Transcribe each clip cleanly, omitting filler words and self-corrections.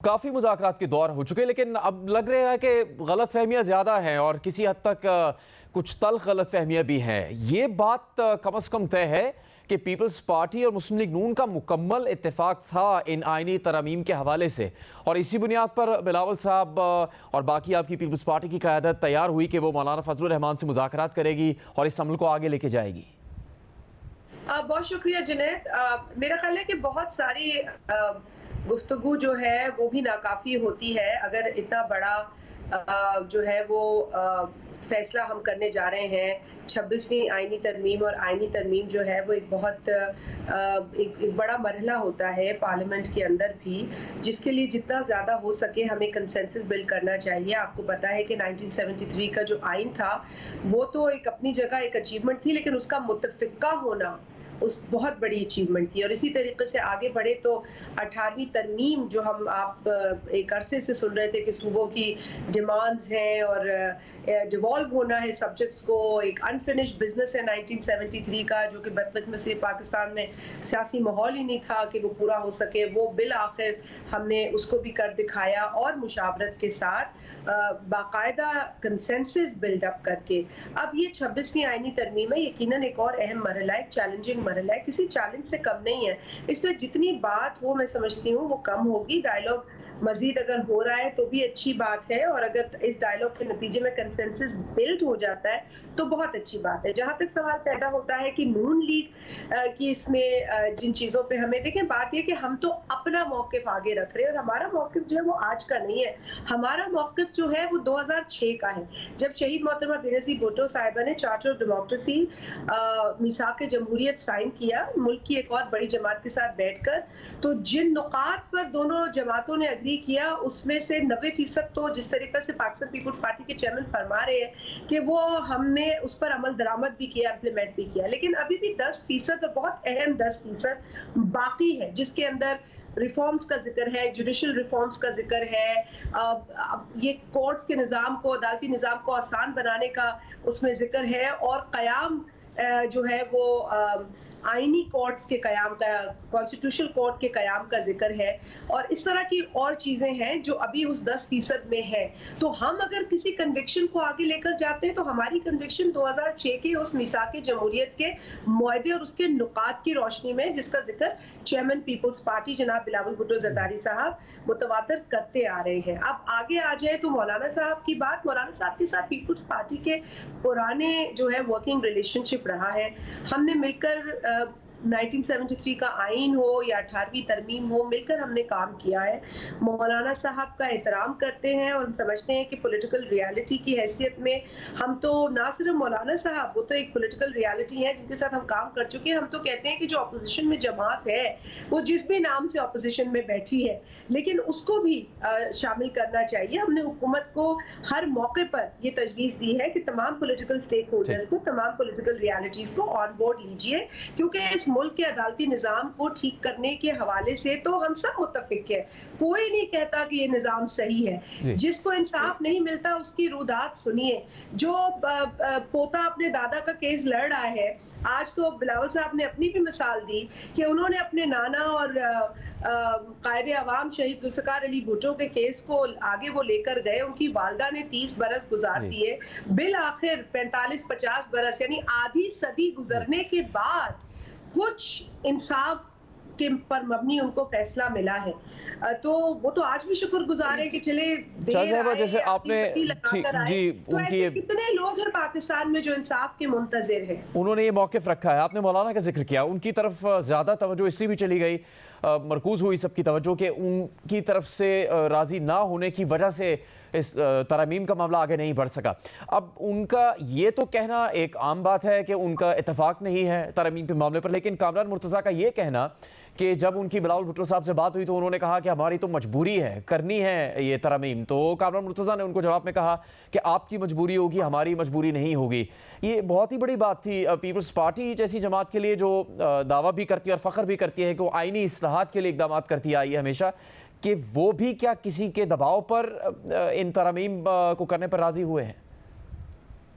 کافی مذاکرات کے دور ہو چکے، لیکن اب لگ رہا ہے کہ غلط فہمیاں زیادہ ہیں اور کسی حد تک کچھ تلخ غلط فہمیاں بھی ہیں۔ یہ بات کم از کم طے ہے کہ پیپلز پارٹی اور مسلم لیگ نون کا مکمل اتفاق تھا ان آئینی ترامیم کے حوالے سے، اور اسی بنیاد پر بلاول صاحب اور باقی آپ کی پیپلز پارٹی کی قیادت تیار ہوئی کہ وہ مولانا فضل الرحمان سے مذاکرات کرے گی اور اس عمل کو آگے لے کے جائے گی۔ بہت شکریہ جنید۔ میرا خیال ہے کہ بہت ساری گفتگو جو ہے وہ بھی ناکافی ہوتی ہے اگر اتنا بڑا جو ہے وہ فیصلہ ہم کرنے جا رہے ہیں۔ 26ویں آئینی ترمیم اور آئینی ترمیم جو ہے وہ ایک بہت ایک بڑا مرحلہ ہوتا ہے پارلیمنٹ کے اندر بھی، جس کے لیے جتنا زیادہ ہو سکے ہمیں کنسنسس بلڈ کرنا چاہیے۔ آپ کو پتا ہے کہ 1973 کا جو آئین تھا وہ تو ایک اپنی جگہ ایک اچیومنٹ تھی، لیکن اس کا متفقہ ہونا اس بہت بڑی اچیومنٹ تھی، اور اسی طریقے سے آگے بڑھے تو 18ویں ترمیم جو آپ ایک عرصے سے سن رہے تھے کہ صوبوں کی ڈیمانڈز ہیں اور ڈیوالو ہونا ہے سبجیکٹس کو، ایک انفینشڈ بزنس ہے 1973 کا جو کہ بدقسمتی سے پاکستان میں سیاسی ماحول ہی نہیں تھا کہ وہ پورا ہو سکے، وہ بالآخر ہم نے اس کو بھی کر دکھایا، اور مشاورت کے ساتھ باقاعدہ کنسنسس بلڈ اپ کر کے اب یہ 26ویں آئینی ترمیم ہے۔ یقیناً ایک اور اہم مرحلہ ہے، ایک چیلنجنگ مرحلہ ہے، کسی چیلنج سے کم نہیں ہے۔ اس میں جتنی بات ہو میں سمجھتی ہوں وہ کم ہوگی۔ ڈائیلاگ مزید اگر ہو رہا ہے تو بھی اچھی بات ہے، اور اگر اس ڈائیلاگ کے نتیجے میں کنسنسس بلڈ ہو جاتا ہے تو بہت اچھی بات ہے۔ جہاں تک سوال پیدا ہوتا ہے کہ نون لیگ کی اس میں جن چیزوں پہ ہمیں دیکھیں، بات یہ کہ ہم تو اپنا موقف آگے رکھ رہے ہیں، اور ہمارا موقف جو ہے وہ آج کا نہیں ہے، ہمارا موقف جو ہے وہ 2006 کا ہے، جب شہید محترمہ بینظیر بھٹو صاحبہ نے چارٹر آف ڈیموکریسی میثاق جمہوریت سائن کیا ملک کی ایک اور بڑی جماعت کے ساتھ بیٹھ کر۔ تو جن نقاط پر دونوں جماعتوں نے اگری کیا اس میں سے 90% تو جس طریقے سے پاکستان پیپلز پارٹی کے چیئرمین فرما رہے ہیں کہ وہ ہم نے اس پر عمل درآمد بھی کیا، امپلیمنٹ بھی کیا، لیکن ابھی بھی 10% اور بہت اہم 10% باقی ہے، جس کے اندر ریفارمز کا ذکر ہے، جوڈیشل ریفارمز کا ذکر ہے، یہ کورٹس کے نظام کو، عدالتی نظام کو آسان بنانے کا اس میں ذکر ہے، اور قیام جو ہے وہ آئینی کورٹس کے قیام کا، کانسٹیٹیوشنل کورٹ کے قیام کا ذکر ہے، اور اس طرح کی اور چیزیں ہیں جو ابھی اس 10% میں ہے۔ تو ہم اگر کسی کنوکشن کو آگے لے کر جاتے ہیں تو ہماری کنوکشن 2006 کے اس میثاق جمہوریت کے معاہدے اور اس کے نکات کی روشنی میں، جس کا ذکر چیئرمین پیپلز پارٹی جناب بلاول بھٹو زرداری صاحب متواتر کرتے آ رہے ہیں۔ اب آگے آ جائے تو مولانا صاحب کی بات، مولانا صاحب کے ساتھ پیپلز پارٹی کے پرانے جو ہے ورکنگ ریلیشن شپ رہا ہے۔ ہم نے مل کر 1973 کا آئین ہو یا 18ویں ترمیم ہو، مل کر ہم نے کام کیا ہے۔ مولانا صاحب کا احترام کرتے ہیں اور ہم سمجھتے ہیں کہ پولیٹیکل ریالٹی کی حیثیت میں ہم تو نہ صرف مولانا صاحب، وہ تو ایک پولیٹیکل ریالٹی ہے جن کے ساتھ ہم کام کر چکے ہیں۔ ہم تو کہتے ہیں کہ جو اپوزیشن میں جماعت ہے وہ جس بھی نام سے اپوزیشن میں بیٹھی ہے، لیکن اس کو بھی شامل کرنا چاہیے۔ ہم نے حکومت کو ہر موقع پر یہ تجویز دی ہے کہ تمام پولیٹیکل سٹیک ہولڈرز کو، تمام پولیٹیکل ریالٹیز کو آن بورڈ لیجئے، کیونکہ اس ملک کے عدالتی نظام کو ٹھیک کرنے کے حوالے سے تو ہم سب متفق ہیں، کوئی نہیں کہتا کہ یہ نظام صحیح ہے۔ جس کو انصاف نہیں ملتا اس کی رودات سنیے۔ جو پوتا اپنے دادا کا کیس لڑ رہا ہے، آج تو بلاول صاحب نے اپنی بھی مثال دی کہ انہوں نے اپنے نانا اور قائد عوام شہید ذوالفقار علی بھٹو کے کیس کو آگے وہ لے کر گئے، ان کی والدہ نے 30 برس گزار دیے، بالآخر 45-50 برس یعنی آدھی صدی گزرنے کے بعد کچھ انصاف کے پر مبنی ان کو فیصلہ ملا ہے۔ تو وہ تو آج بھی شکر گزار ہے کہ چلے جیسے آپ نے تو ایسے کتنے لوگ ہیں پاکستان میں جو انصاف کے منتظر ہیں۔ انہوں نے یہ موقف رکھا ہے، آپ نے مولانا کا ذکر کیا، ان کی طرف زیادہ توجہ اس لیے بھی چلی گئی، مرکوز ہوئی سب کی توجہ کہ ان کی طرف سے راضی نہ ہونے کی وجہ سے اس ترامیم کا معاملہ آگے نہیں بڑھ سکا۔ اب ان کا یہ تو کہنا ایک عام بات ہے کہ ان کا اتفاق نہیں ہے ترامیم کے معاملے پر، لیکن کامران مرتضیٰ کا یہ کہنا کہ جب ان کی بلاول بھٹو صاحب سے بات ہوئی تو انہوں نے کہا کہ ہماری تو مجبوری ہے، کرنی ہے یہ ترامیم، تو کامران مرتضیٰ نے ان کو جواب میں کہا کہ آپ کی مجبوری ہوگی، ہماری مجبوری نہیں ہوگی۔ یہ بہت ہی بڑی بات تھی پیپلز پارٹی جیسی جماعت کے لیے، جو دعویٰ بھی کرتی ہے اور فخر بھی کرتی ہے کہ وہ آئینی اصلاحات کے لیے اقدامات کرتی آئی ہے ہمیشہ، کہ وہ بھی کیا کسی کے دباؤ پر ان ترامیم کو کرنے پر راضی ہوئے ہیں؟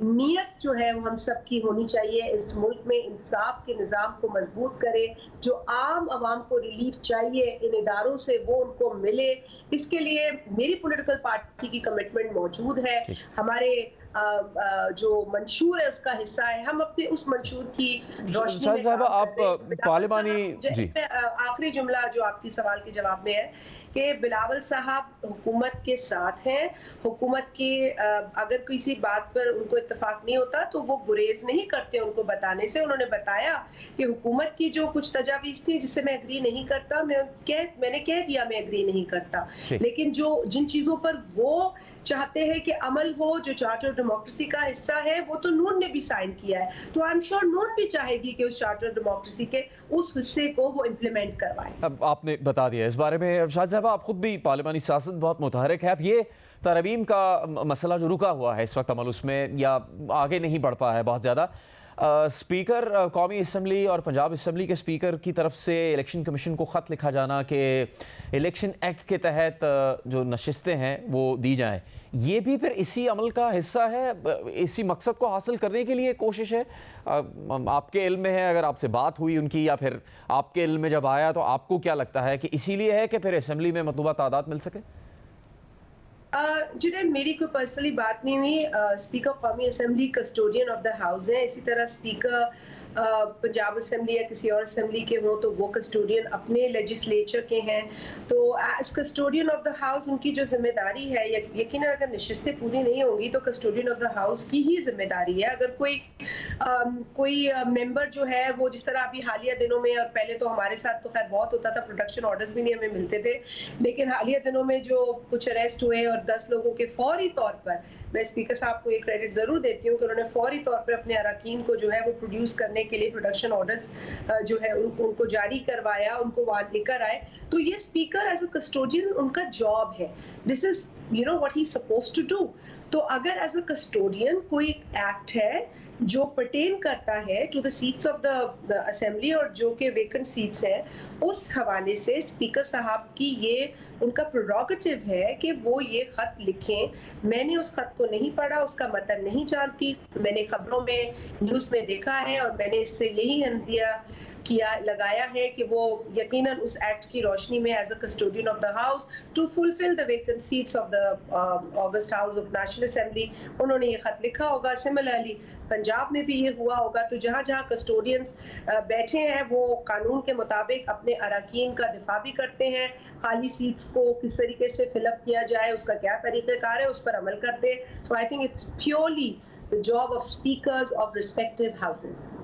نیت جو ہے وہ ہم سب کی ہونی چاہیے اس ملک میں انصاف کے نظام کو مضبوط کرے، جو عام عوام کو ریلیف چاہیے ان اداروں سے وہ ان کو ملے. اس کے لیے میری پولیٹیکل پارٹی کی کمٹمنٹ موجود ہے. ٹھیک. ہمارے جو منشور ہے اس کا حصہ ہے. ہم اپنے اس منشور کی روشنی شاہد میں صاحبہ کام آپ کر رہے ہیں. پارلیمانی جی آخری جملہ جو آپ کی سوال کے جواب میں ہے کہ بلاول صاحب حکومت کے ساتھ ہیں. حکومت کے اگر کسی بات پر ان کو اتفاق نہیں ہوتا تو وہ گریز نہیں کرتے ان کو بتانے سے. انہوں نے بتایا کہ حکومت کی جو کچھ تجاویز تھی جس سے میں اگری نہیں کرتا، میں نے کہہ دیا میں اگری نہیں کرتا. ٹھیک. لیکن جن چیزوں پر وہ چاہتے ہیں کہ عمل ہو، جو چارٹر ڈیموکریسی کا حصہ ہے، وہ تو نون نے بھی سائن کیا ہے. تو آئی ایم شیور نون بھی چاہے گی کہ اس چارٹر ڈیموکریسی کے اس حصے کو وہ امپلیمنٹ کروائے. اب آپ نے بتا دیا اس بارے میں. شاہد صاحبہ آپ خود بھی پارلیمانی سیاست بہت متحرک ہے. اب یہ ترمیم کا مسئلہ جو رکا ہوا ہے اس وقت عمل اس میں یا آگے نہیں بڑھ پا ہے بہت زیادہ، اسپیکر قومی اسمبلی اور پنجاب اسمبلی کے اسپیکر کی طرف سے الیکشن کمیشن کو خط لکھا جانا کہ الیکشن ایکٹ کے تحت جو نشستیں ہیں وہ دی جائیں، یہ بھی پھر اسی عمل کا حصہ ہے، اسی مقصد کو حاصل کرنے کے لیے کوشش ہے؟ آپ کے علم میں ہے، اگر آپ سے بات ہوئی ان کی یا پھر آپ کے علم میں جب آیا تو آپ کو کیا لگتا ہے کہ اسی لیے ہے کہ پھر اسمبلی میں مطلوبہ تعداد مل سکے؟ جنید، میری کوئی پرسنلی بات نہیں ہوئی. اسپیکر قومی assembly custodian of the house ہیں. اسی طرح اسپیکر پنجاب اسمبلی یا کسی اور اسمبلی کے ہوں تو وہ کسٹوڈین اپنے لیجسلیچر کے ہیں. تو as custodian of the house ان کی جو ذمہ داری ہے، یقیناً اگر نشستیں پوری نہیں ہوں گی تو کسٹوڈین آف دا ہاؤس کی ہی ذمہ داری ہے. اگر کوئی ممبر جو ہے وہ جس طرح ابھی حالیہ دنوں میں، اور پہلے تو ہمارے ساتھ تو خیر بہت ہوتا تھا، پروڈکشن آرڈرز بھی نہیں ہمیں ملتے تھے، لیکن حالیہ دنوں میں جو کچھ اریسٹ ہوئے اور 10 لوگوں کے فوری طور پر، میں اسپیکر صاحب کو یہ کریڈٹ ضرور دیتی ہوں کہ انہوں نے فوری طور پر اپنے اراکین کو جو ہے وہ پروڈیوس کرنے کے لیے پروڈکشن آرڈرز جو ہے ان کو جاری کروایا، ان کو وہاں لے کر آئے. تو یہ اسپیکر ایز اے کسٹوڈین ان کا جاب ہے. This is what he suppose to do. تو اگر ایز اے کسٹوڈین کوئی ایکٹ ہے جو پرٹین کرتا ہے to the seats of the assembly اور جو کہ ویکنٹ سیٹس ہیں، اس حوالے سے اسپیکر صاحب کی یہ ان کا پروگیٹو ہے کہ وہ یہ خط لکھیں. میں نے اس خط کو نہیں پڑھا، اس کا متن نہیں جانتی. میں نے خبروں میں، نیوز میں دیکھا ہے اور میں نے اس سے یہی اندیا لگایا ہے کہ وہ یقیناً اس ایکٹ کی روشنی میں as a custodian of the house to fulfil the vacant seats of the august house of National Assembly انہوں نے یہ خط لکھا ہوگا. سملرلی پنجاب میں بھی یہ ہوا ہوگا. تو جہاں جہاں کسٹوڈینز بیٹھے ہیں وہ قانون کے مطابق اپنے اراکین کا دفاع بھی کرتے ہیں. خالی سیٹس کو کس طریقے سے فل اپ کیا جائے، اس کا کیا طریقہ کار ہے، اس پر عمل کرتے. So I think it's purely the job of speakers of respective houses.